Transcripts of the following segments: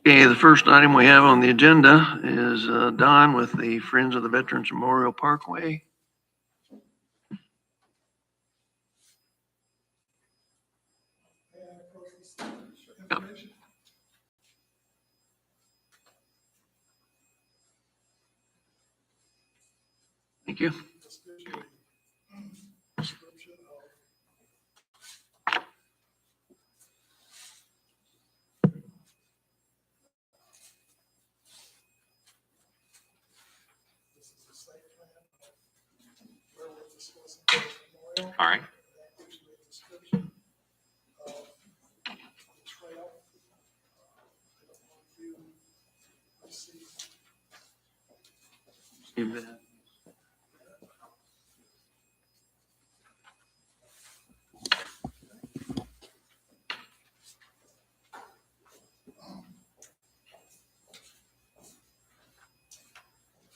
Okay, the first item we have on the agenda is Don with the Friends of the Veterans Memorial Parkway. Yep. Thank you. All right. You bet.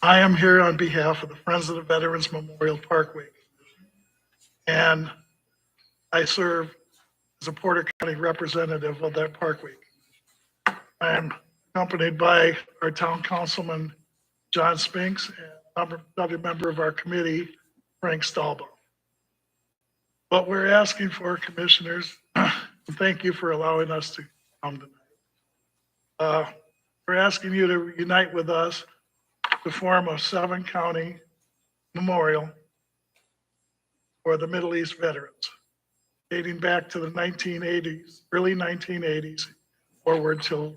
I am here on behalf of the Friends of the Veterans Memorial Parkway. And I serve as a Porter County representative of that parkway. I am accompanied by our town councilman, John Spinks, and another member of our committee, Frank Stahlbaum. What we're asking for, commissioners, and thank you for allowing us to come tonight. We're asking you to unite with us to form a 7-county memorial for the Middle East veterans, dating back to the 1980s, early 1980s, forward till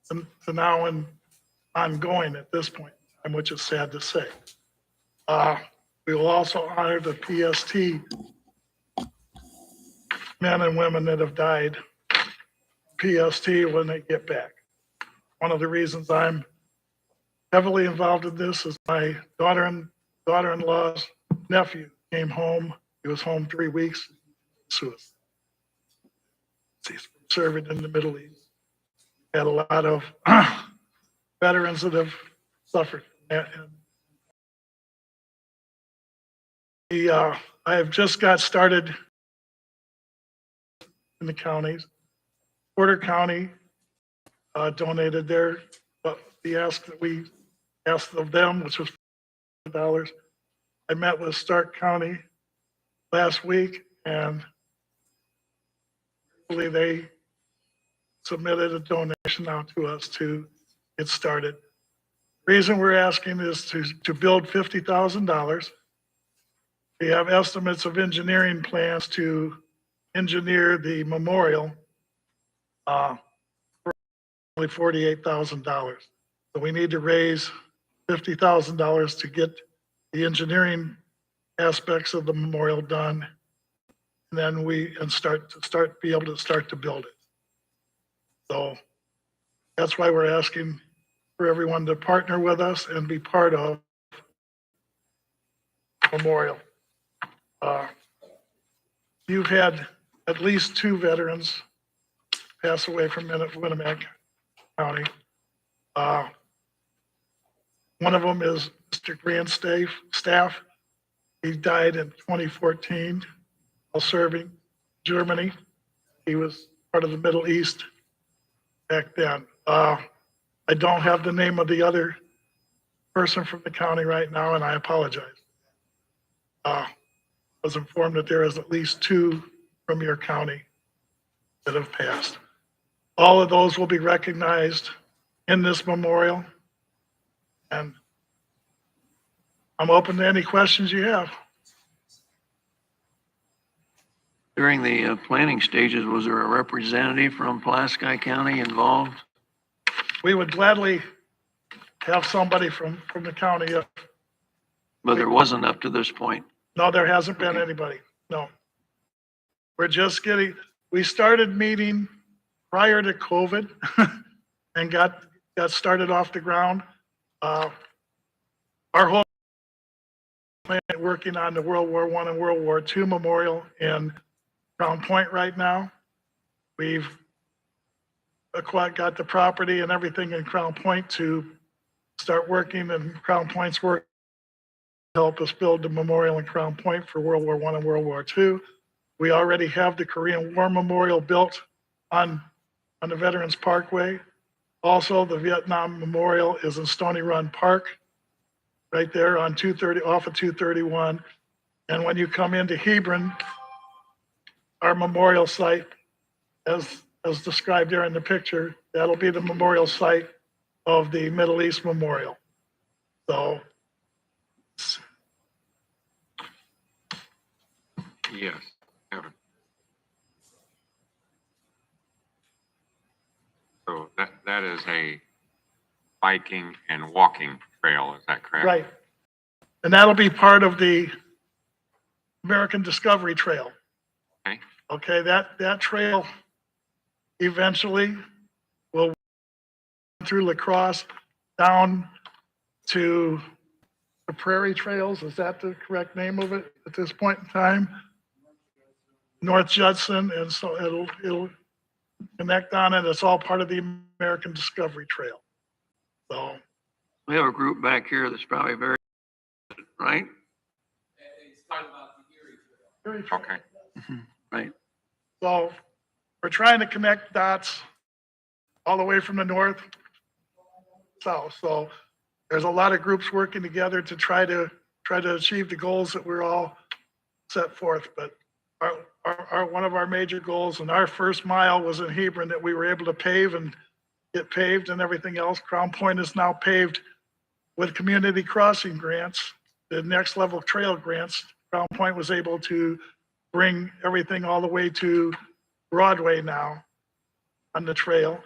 to now and ongoing at this point, which is sad to say. We will also honor the PST men and women that have died PST when they get back. One of the reasons I'm heavily involved in this is my daughter-in-law's nephew came home. He was home 3 weeks. Suicide. He's serving in the Middle East. Had a lot of veterans that have suffered from that. And I have just got started in the counties. Porter County donated the ask that we asked of them, which was $5. I met with Stark County last week, and I believe they submitted a donation now to us to get started. The reason we're asking is to build $50,000. We have estimates of engineering plans to engineer the memorial for only $48,000. So we need to raise $50,000 to get the engineering aspects of the memorial done, and then be able to start to build it. So that's why we're asking for everyone to partner with us and be part of memorial. You've had at least 2 veterans pass away from Winamac County. One of them is Mr. Grandstaff. He died in 2014 while serving Germany. He was part of the Middle East back then. I don't have the name of the other person from the county right now, and I apologize. I was informed that there is at least 2 from your county that have passed. All of those will be recognized in this memorial, and I'm open to any questions you have. During the planning stages, was there a representative from Pulaski County involved? We would gladly have somebody from the county. But there wasn't up to this point. No, there hasn't been anybody. No. We're just we started meeting prior to COVID and got started off the ground. Our whole plan working on the World War I and World War II memorial in Crown Point right now. We've got the property and everything in Crown Point to start working, and Crown Point's work to help us build the memorial in Crown Point for World War I and World War II. We already have the Korean War Memorial built on the Veterans Parkway. Also, the Vietnam Memorial is in Stony Run Park, right there on 230, off of 231. And when you come into Hebron, our memorial site, as described there in the picture, that'll be the memorial site of the Middle East Memorial. So, Yes, Kevin. So that is a biking and walking trail, is that correct? right. And that'll be part of the American Discovery Trail. Okay. Okay, that trail eventually will through La Crosse down to the Prairie Trails. Is that the correct name of it at this point in time? North Judson, and so it'll connect on it. It's all part of the American Discovery Trail. So, We have a group back here that's probably very, right? Okay. Right. so we're trying to connect dots all the way from the north, south. So there's a lot of groups working together to try to achieve the goals that we're all set forth. But our one of our major goals, and our first mile was in Hebron, that we were able to pave and get paved and everything else. Crown Point is now paved with community crossing grants, the next level trail grants. Crown Point was able to bring everything all the way to Broadway now on the trail.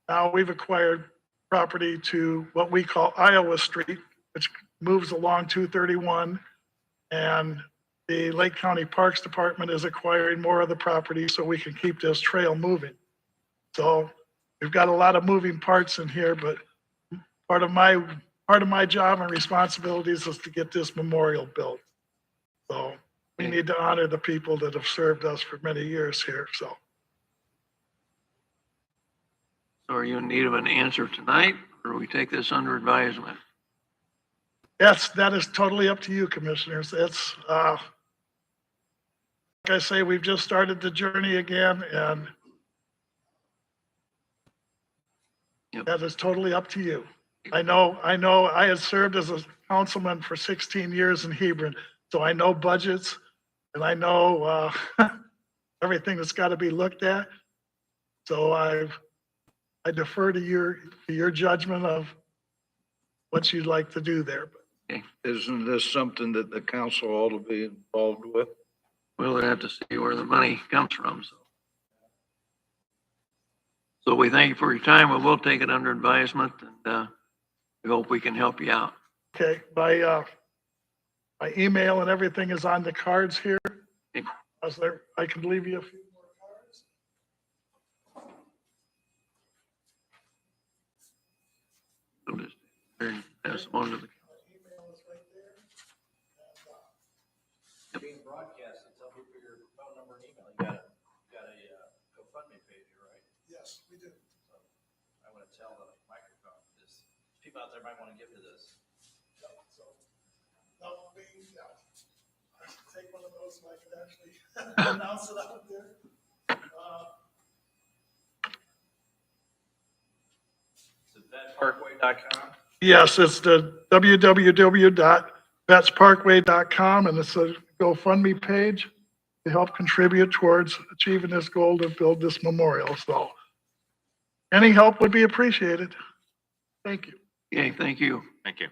Now we've acquired property to what we call Iowa Street, which moves along 231, and the Lake County Parks Department is acquiring more of the property so we can keep this trail moving. So we've got a lot of moving parts in here, but part of my job and responsibilities is to get this memorial built. So we need to honor the people that have served us for many years here. So Are you in need of an answer tonight, or we take this under advisement? that is totally up to you, commissioners. It's, like I say, we've just started the journey again, and Yep. that is totally up to you. I know I had served as a councilman for 16 years in Hebron, so I know budgets and I know everything that's got to be looked at. So I defer to your judgment of what you'd like to do there. Isn't this something that the council ought to be involved with? We'll have to see where the money comes from, so. So we thank you for your time. We will take it under advisement, and we hope we can help you out. Okay, my email and everything is on the cards here. Okay. I can leave you a few more cards. So just pass them on to the. Email is right there. Being broadcasted, tell people your phone number and email. You got a GoFundMe page, right? Yes, we do. So I want to tell the microphone, because people out there might want to give to this. So, no, I should take one of those so I can actually announce it out there. Is it vetparkway.com? Yes, it's the www.vetsparkway.com, and it's a GoFundMe page to help contribute towards achieving this goal to build this memorial. So any help would be appreciated. Thank you. Okay, thank you. Thank you.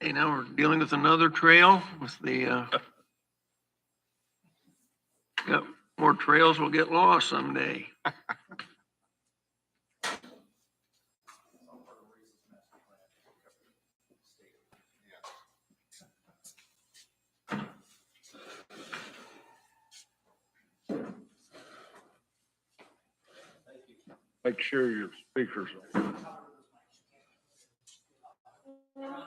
Hey, now we're dealing with another trail with the, yep, more trails will get lost someday. Make sure your speakers are. Hello,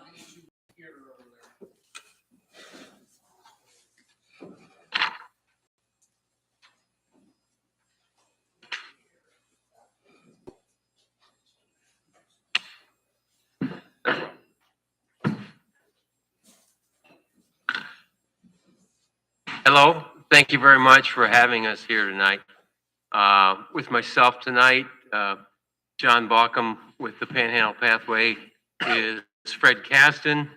thank you very much for having us here tonight. With myself tonight, John Baucom with the Panhandle Pathway is Fred Caston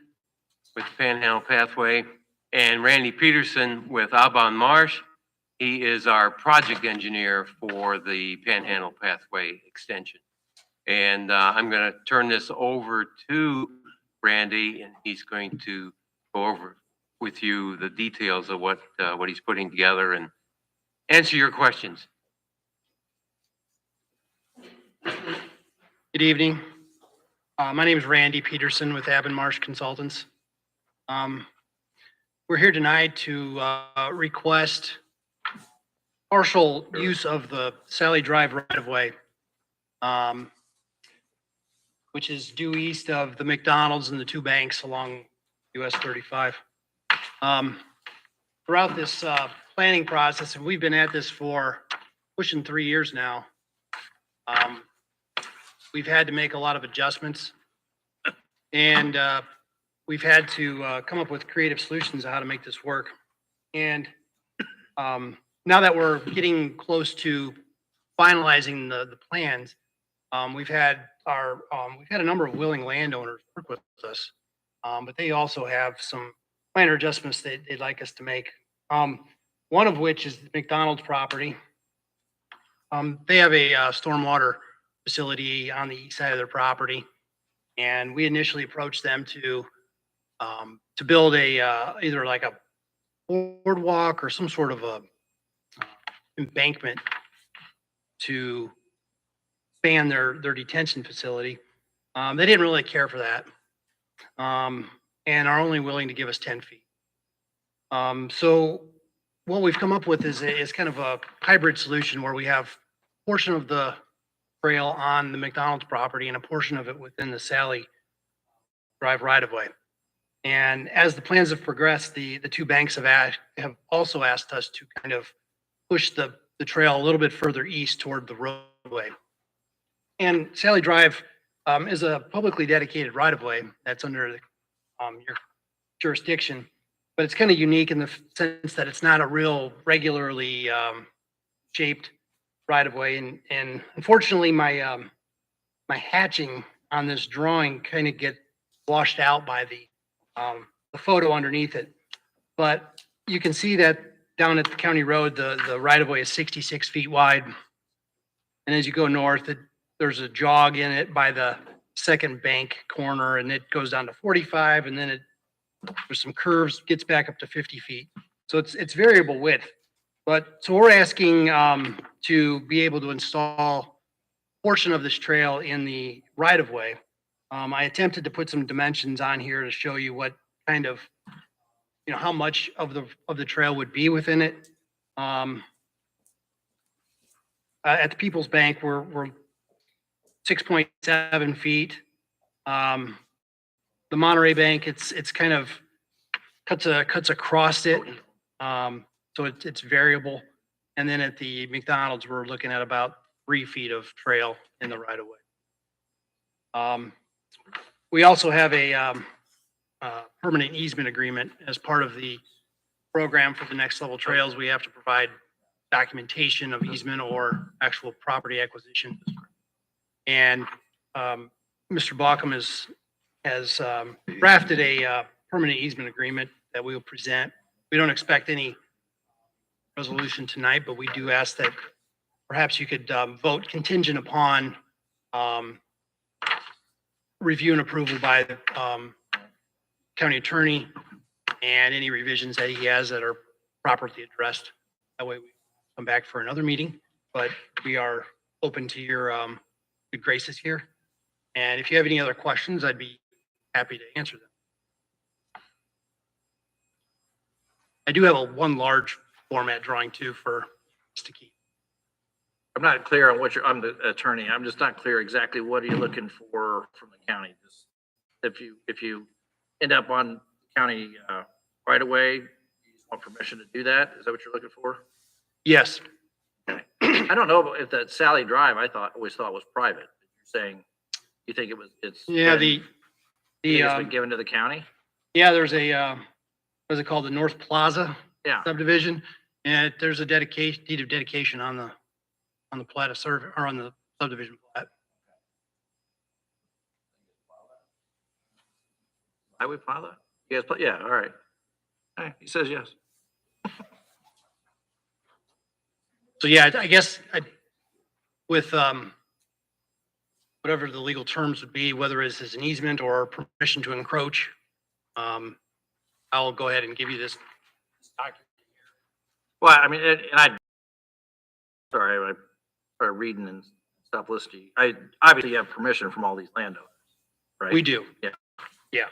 with the Panhandle Pathway, and Randy Peterson with Aban Marsh. He is our project engineer for the Panhandle Pathway extension. And I'm going to turn this over to Randy, and he's going to go over with you the details of what he's putting together and answer your questions. Good evening. My name is Randy Peterson with Aban Marsh Consultants. We're here tonight to request partial use of the Sally Drive right-of-way, which is due east of the McDonald's and the two banks along US 35. Throughout this planning process, and we've been at this for pushing 3 years now, we've had to make a lot of adjustments, and we've had to come up with creative solutions on how to make this work. And now that we're getting close to finalizing the plans, we've had a number of willing landowners work with us, but they also have some minor adjustments that they'd like us to make. One of which is the McDonald's property. They have a stormwater facility on the east side of their property, and we initially approached them to build a either like a boardwalk or some sort of a embankment to span their detention facility. They didn't really care for that, and are only willing to give us 10 feet. So what we've come up with is kind of a hybrid solution where we have a portion of the trail on the McDonald's property and a portion of it within the Sally Drive right-of-way. And as the plans have progressed, the two banks have also asked us to kind of push the trail a little bit further east toward the roadway. And Sally Drive is a publicly dedicated right-of-way that's under your jurisdiction, but it's kind of unique in the sense that it's not a real regularly shaped right-of-way. And unfortunately, my hatching on this drawing kind of get washed out by the photo underneath it. But you can see that down at the county road, the right-of-way is 66 feet wide. And as you go north, there's a jog in it by the second bank corner, and it goes down to 45, and then there's some curves, gets back up to 50 feet. So it's variable width. So we're asking to be able to install a portion of this trail in the right-of-way. I attempted to put some dimensions on here to show you what kind of, how much of the trail would be within it. At the People's Bank, we're 6.7 feet. The Monterey Bank, it's kind of cuts across it. So it's variable. And then at the McDonald's, we're looking at about 3 feet of trail in the right of way. We also have a permanent easement agreement as part of the program for the next level trails. We have to provide documentation of easement or actual property acquisition. And Mr. Baucom has drafted a permanent easement agreement that we will present. We don't expect any resolution tonight, but we do ask that perhaps you could vote contingent upon review and approval by the county attorney and any revisions that he has that are properly addressed. That way we come back for another meeting, but we are open to your good graces here. And if you have any other questions, I'd be happy to answer them. I do have one large format drawing too for us to keep. I'm not clear on I'm the attorney. I'm just not clear exactly what are you looking for from the county? Just if you end up on county, right away, you just want permission to do that? Is that what you're looking for? Yes, I don't know if that Sally Drive, always thought was private. You're saying, you think it's. yeah, been- you think it's been the, given to the county? yeah, there's a, what is it called? The North Plaza Yeah. subdivision. And there's a dedication, deed of dedication on the plat of survey, or on the subdivision plat. I would file that? You guys, yeah, all right. Okay, he says yes. So yeah, I guess with, whatever the legal terms would be, whether it's as an easement or permission to encroach, I'll go ahead and give you this document. Well, I mean, sorry, I started reading and stopped listening. I obviously have permission from all these landowners, right? We do. Yeah. Yeah.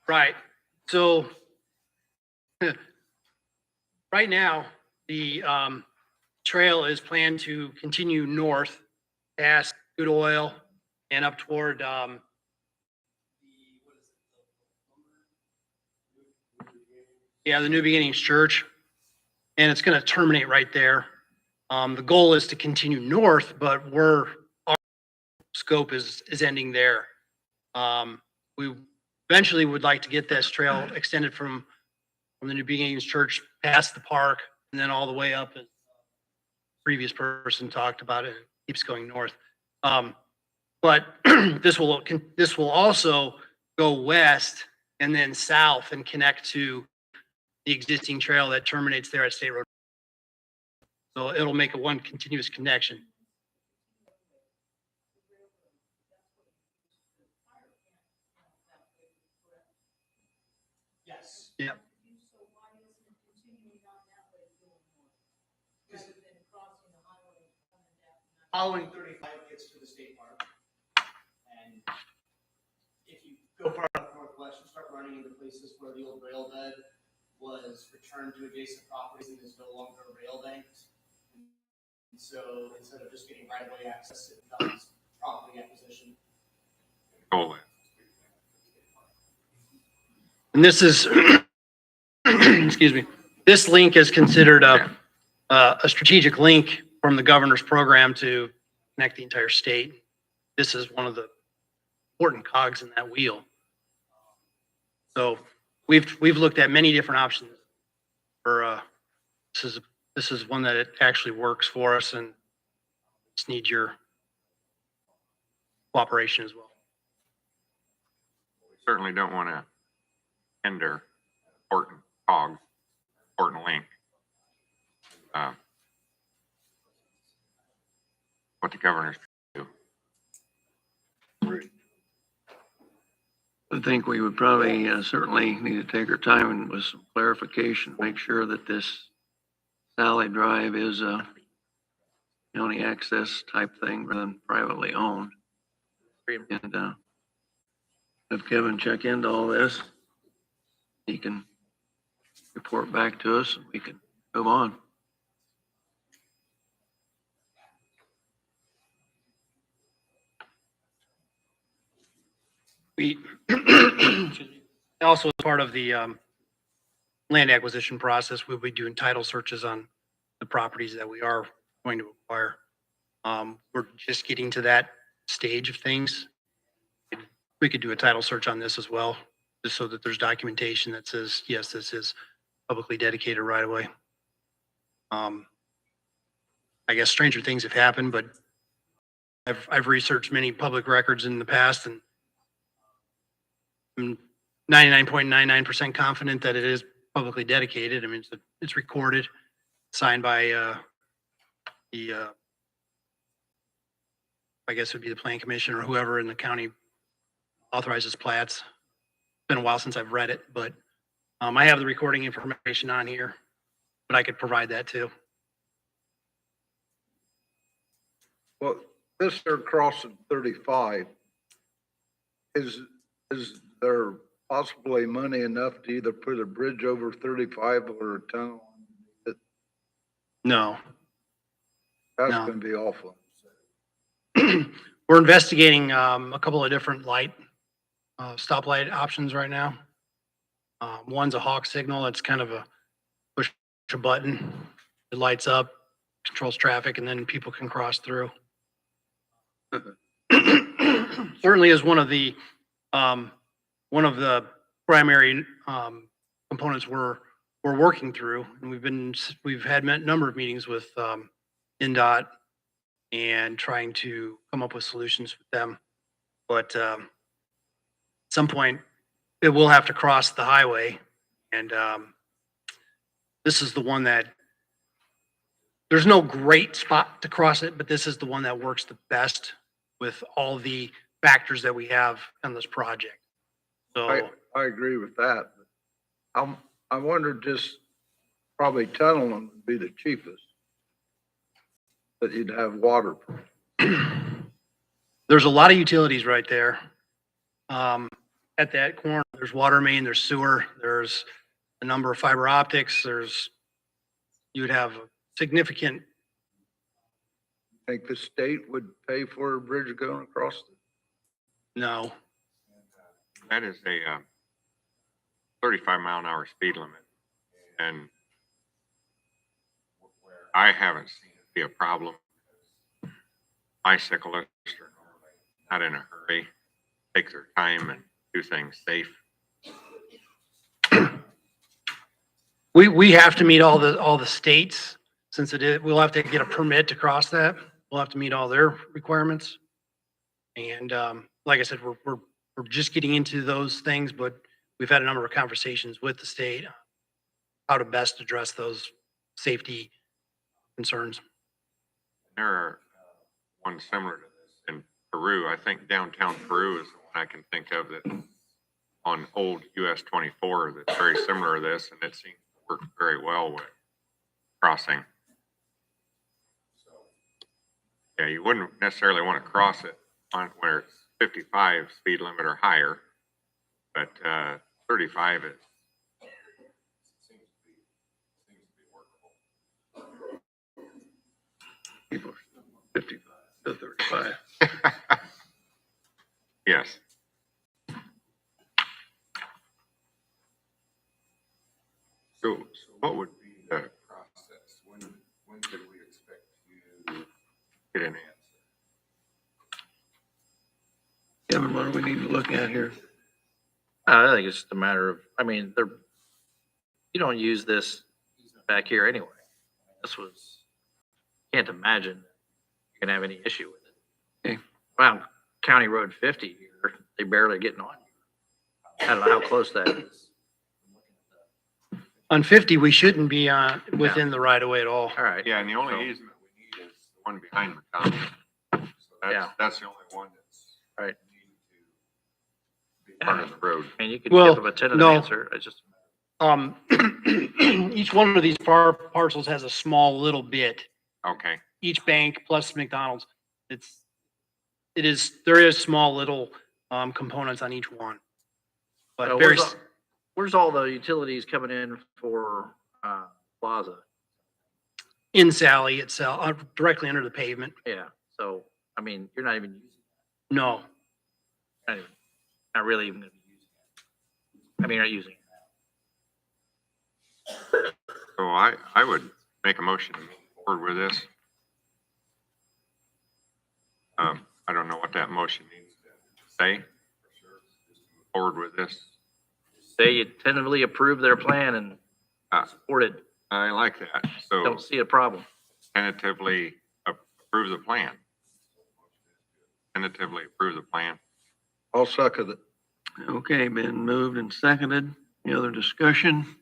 Right. So right now, the trail is planned to continue north past Good Oil and up toward the New Beginnings Church. And it's going to terminate right there. The goal is to continue north, but our scope is ending there. We eventually would like to get this trail extended from the New Beginnings Church past the park and then all the way up, as the previous person talked about, it keeps going north. But this will also go west and then south and connect to the existing trail that terminates there at State Road. So it'll make one continuous connection. Yes. Yeah. Following 35 gets to the state park. And if you go far enough northwest, you start running into places where the old rail bed was returned to adjacent properties and is no longer rail banked. And so instead of just getting right of way access, it becomes property acquisition. Goal is. And this is, excuse me, this link is considered a strategic link from the governor's program to connect the entire state. This is one of the important cogs in that wheel. So we've looked at many different options for, this is one that it actually works for us, and just need your cooperation as well. We certainly don't want to hinder important cog, important link. What the governor's do. I think we would probably certainly need to take our time and with some clarification, make sure that this Sally Drive is a county access type thing rather than privately owned. And have Kevin check into all this. He can report back to us and we can move on. We, also as part of the land acquisition process, we'll be doing title searches on the properties that we are going to acquire. We're just getting to that stage of things. We could do a title search on this as well, just so that there's documentation that says, yes, this is publicly dedicated right away. I guess stranger things have happened, but I've researched many public records in the past, and I'm 99.99% confident that it is publicly dedicated. I mean, it's recorded, signed by I guess it would be the plan commission or whoever in the county authorizes plats. It's been a while since I've read it, but I have the recording information on here, but I could provide that too. Well, this are crossing 35. Is there possibly money enough to either put a bridge over 35 or a tunnel? No. That's No. gonna be awful. We're investigating a couple of different stoplight options right now. One's a hawk signal. It's kind of a push a button. It lights up, controls traffic, and then people can cross through. Certainly is one of the primary components we're working through, and we've had a number of meetings with NDOT and trying to come up with solutions with them. But at some point, it will have to cross the highway, and this is the one that there's no great spot to cross it, but this is the one that works the best with all the factors that we have on this project. So I agree with that. I wonder just probably tunneling would be the cheapest. That you'd have water. there's a lot of utilities right there. At that corner, there's water main, there's sewer, there's a number of fiber optics, you would have a significant, Think the state would pay for a bridge going across it? no. That is a 35-mile-an-hour speed limit. And I haven't seen it be a problem. Bicyclists are normally not in a hurry, take their time and do things safe. We have to meet all the states, since we'll have to get a permit to cross that. We'll have to meet all their requirements. And like I said, we're just getting into those things, but we've had a number of conversations with the state, how to best address those safety concerns. There are one similar to this in Peru. I think downtown Peru is the one I can think of that on old US 24 that's very similar to this, and it seems to work very well with crossing. Yeah, you wouldn't necessarily want to cross it on where it's 55 speed limit or higher, but 35 is seems to be workable. People are 55 to 35. Yes. So what would be the process? When could we expect you to get an answer? Kevin, what do we need to look at here? I think it's just a matter of, I mean, you don't use this back here anyway. Can't imagine you can have any issue with it. Okay. Wow, County Road 50 here, they barely getting on. I don't know how close that is. On 50, we shouldn't be within the right of way at all. All right. Yeah, and the only So- easement we need is the one behind McDonald's. So Yeah. that's the only one that's Right. needed to be part of the road. I mean, you could Well, give them a tentative no. answer. It's just, Each one of these parcels has a small little bit. Okay, Each bank plus McDonald's, there is small little components on each one. But very, where's all the utilities coming in for Plaza? in Sally itself, directly under the pavement. Yeah, so, I mean, you're not even using No, it. Not really even gonna be using it. I mean, you're not using it. so I would make a motion to move forward with this. I don't know what that motion needs to say. Just move forward with this. Say you tentatively approve their plan and support it. I like that. So Don't see a problem. tentatively approve the plan. Tentatively approve the plan. I'll second it. Okay, been moved and seconded. Any other discussion?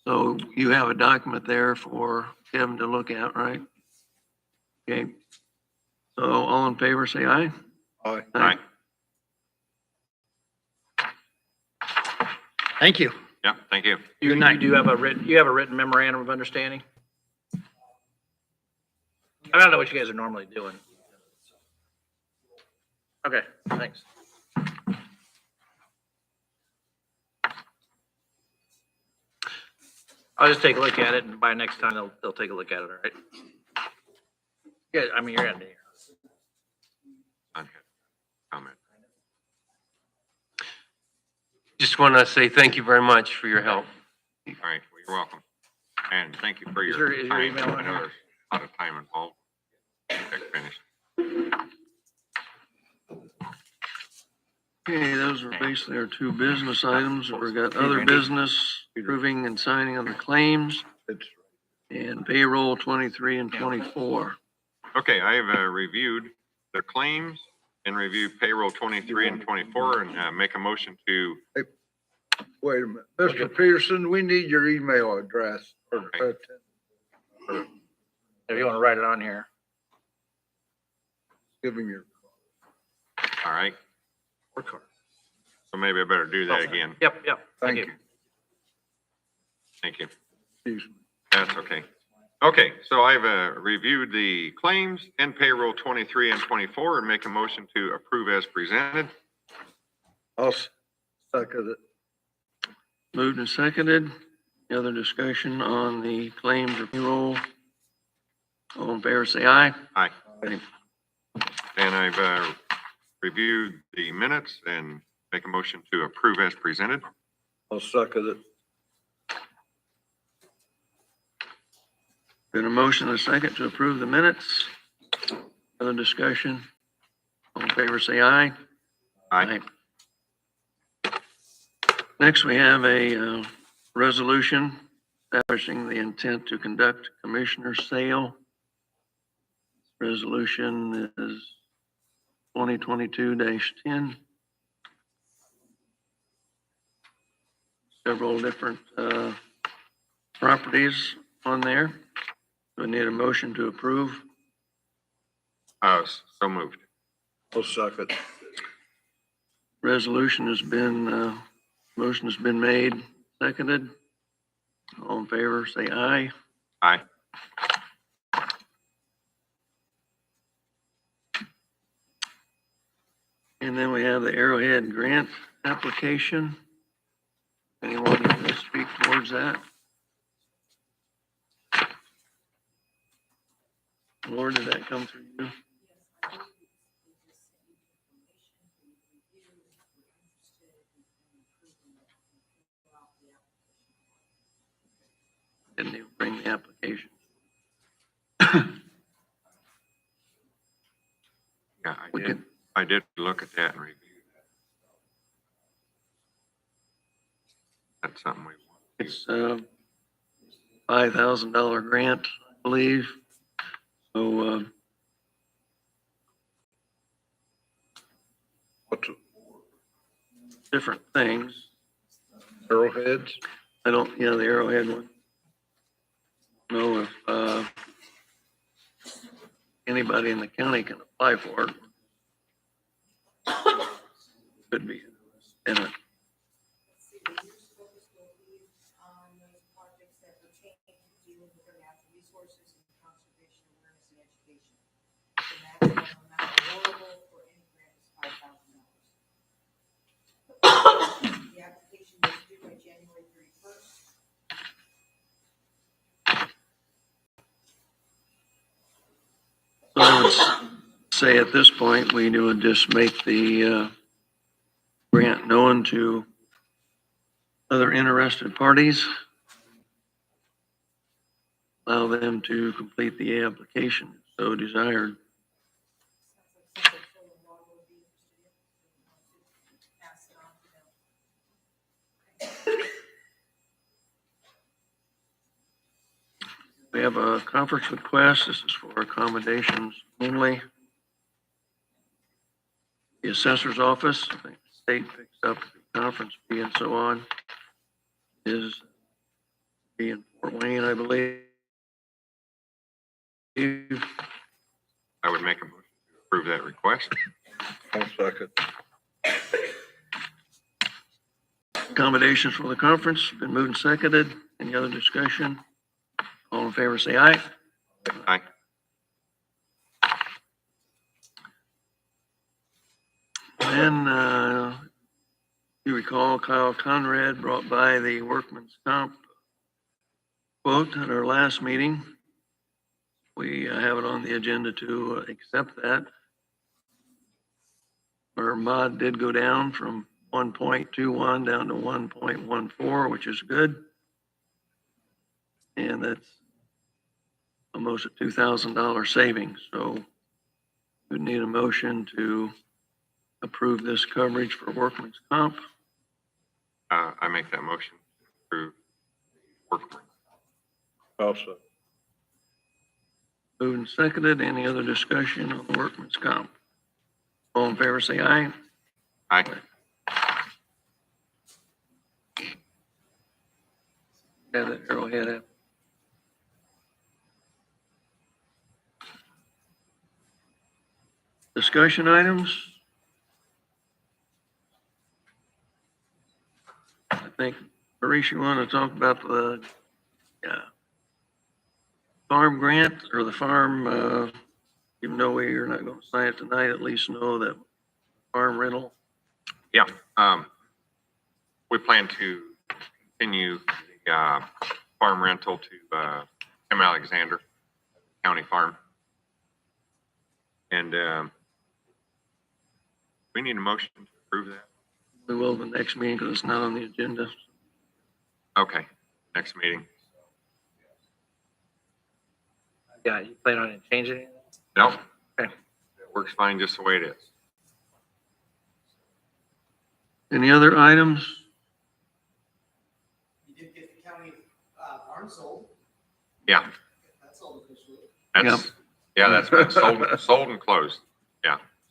So you have a document there for Kevin to look at, right? Okay. So all in favor, say aye. Aye. Right. thank you. Yeah, thank you. You do have a written memorandum of understanding? I don't know what you guys are normally doing. Okay, thanks. I'll just take a look at it, and by next time, they'll take a look at it, all right? Yeah, I mean, you're in there. Okay. Comment. Just want to say thank you very much for your help. All right, well, you're welcome. And thank you for Is your your time. email I on know here? there's a lot of time involved. Get finished. Okay, those are basically our two business items. We've got other business, approving and signing of the claims, It's, and payroll 23 and 24. Okay, I have reviewed the claims and reviewed payroll 23 and 24 and make a motion to, wait a minute, Mr. Peterson, we need your email address. If you want to write it on here. Give him your all right, card. so maybe I better do that again. Yep, yep. Thank you. Thank you. Excuse me. That's okay. Okay, so I've reviewed the claims and payroll 23 and 24 and make a motion to approve as presented. I'll second it. Moved and seconded. Any other discussion on the claims or payroll? All in favor, say aye. Aye. Aye. And I've reviewed the minutes and make a motion to approve as presented. I'll second it. Been a motion and a second to approve the minutes. Other discussion? All in favor, say aye. Aye. Next, we have a resolution establishing the intent to conduct commissioner sale. Resolution is 2022-10. Several different properties on there. We need a motion to approve. So moved. I'll second. Resolution has been, motion has been made, seconded. All in favor, say aye. Aye. And then we have the Arrowhead grant application. Anyone want to speak towards that? Laura, did that come through you? Didn't even bring the application. Yeah, We can, I did look at that and review that. That's something we want. it's a $5,000 grant, I believe. So, What's different things. arrowheads? I don't, yeah, the Arrowhead one. Know if, anybody in the county can apply for it. Could be in it. On those projects that pertain to dealing with our natural resources and conservation awareness and education. The maximum amount available for any grant is $5,000. The application is due by January 31st. So I would say at this point, we would just make the grant known to other interested parties. Allow them to complete the application if so desired. Sounds like something Soil and Water would be interested in. Pass it on to them. We have a conference request. This is for accommodations only. The assessor's office, I think the state picks up the conference fee and so on, is be in Fort Wayne, I believe. I would make a motion to approve that request. I'll second. Accommodations for the conference, been moved and seconded. Any other discussion? All in favor, say aye. Aye. Then, you recall Kyle Conrad brought by the workman's comp quote at our last meeting we have it on the agenda to accept that. Our mod did go down from 1.21 down to 1.14, which is good. And that's almost a $2,000 savings. So we need a motion to approve this coverage for workman's comp. I make that motion to approve workman's. Also. Moved and seconded. Any other discussion on the workman's comp? All in favor, say aye. Aye. Have that arrowhead up. Discussion items? I think, Maurice, you want to talk about the farm grant or the farm, even though we're not going to sign it tonight, at least know that farm rental. Yeah, we plan to continue the farm rental to Tim Alexander County Farm. And we need a motion to approve that. We will the next meeting because it's not on the agenda. Okay, next meeting. Yeah, you plan on changing anything? No, Okay. it works fine just the way it is. Any other items? You did get the county farm sold. Yeah, That's sold officially. that's, yeah, that's been sold and closed.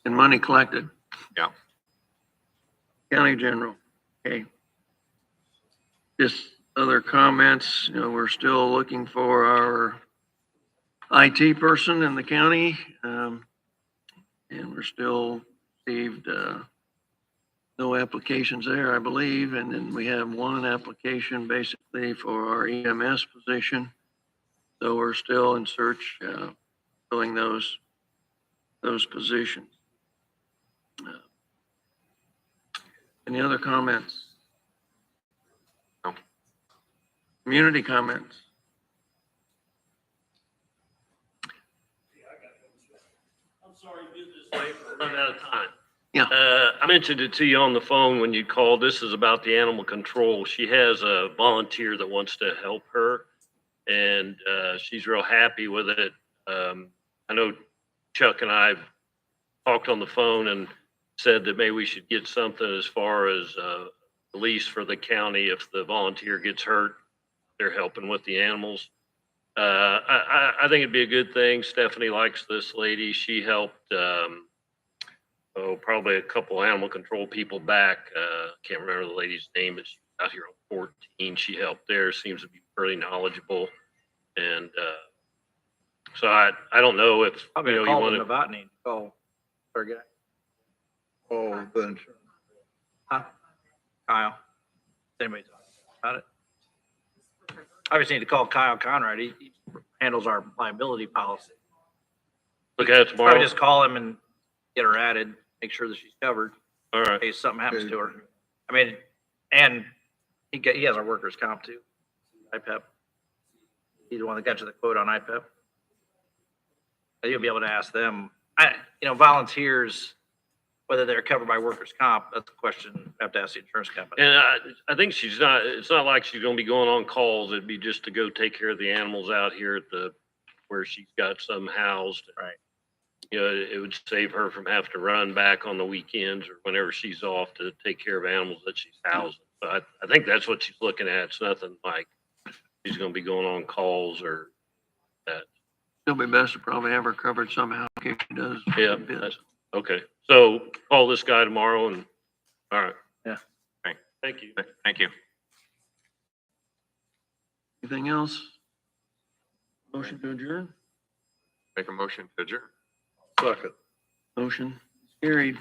And money collected? Yeah. County General, okay. Just other comments, we're still looking for our IT person in the county. And we're still received, no applications there, I believe. And then we have one application basically for our EMS position. So we're still in search, filling those positions. Any other comments? No. Community comments? I'm sorry to do this late, but we're running out of time. Yeah. I mentioned it to you on the phone when you called. This is about the animal control. She has a volunteer that wants to help her, and she's real happy with it. I know Chuck and I talked on the phone and said that maybe we should get something as far as release for the county if the volunteer gets hurt. They're helping with the animals. I think it'd be a good thing. Stephanie likes this lady. She helped, probably a couple animal control people back. Can't remember the lady's name, but she's out here on 14. She helped there. Seems to be pretty knowledgeable. And so I don't know if, I'm you gonna know, you call want them to. Novotny. Call our guy. Oh, the insurance. Huh? Kyle. Anybody talking about it? I just need to call Kyle Conrad. He handles our liability policy. Look at it Probably tomorrow. just call him and get her added, make sure that she's covered All in right. case something happens to her. I mean, and he has our workers' comp too, IPEP. He's the one that got you the quote on IPEP. You'll be able to ask them. Volunteers, whether they're covered by workers' comp, that's a question you have to ask the insurance company. And I think it's not like she's gonna be going on calls. It'd be just to go take care of the animals out here at where she's got some housed. Right. It would save her from having to run back on the weekends or whenever she's off to take care of animals that she's housing. So I think that's what she's looking at. It's nothing like she's gonna be going on calls or that. It'll be best to probably have her covered somehow in case she does. Yeah, bids. that's, okay. So call this guy tomorrow and, all right. Yeah. Okay. Thank you. Thank you. Anything else? Motion to adjourn? Make a motion to adjourn. Second. Motion carried.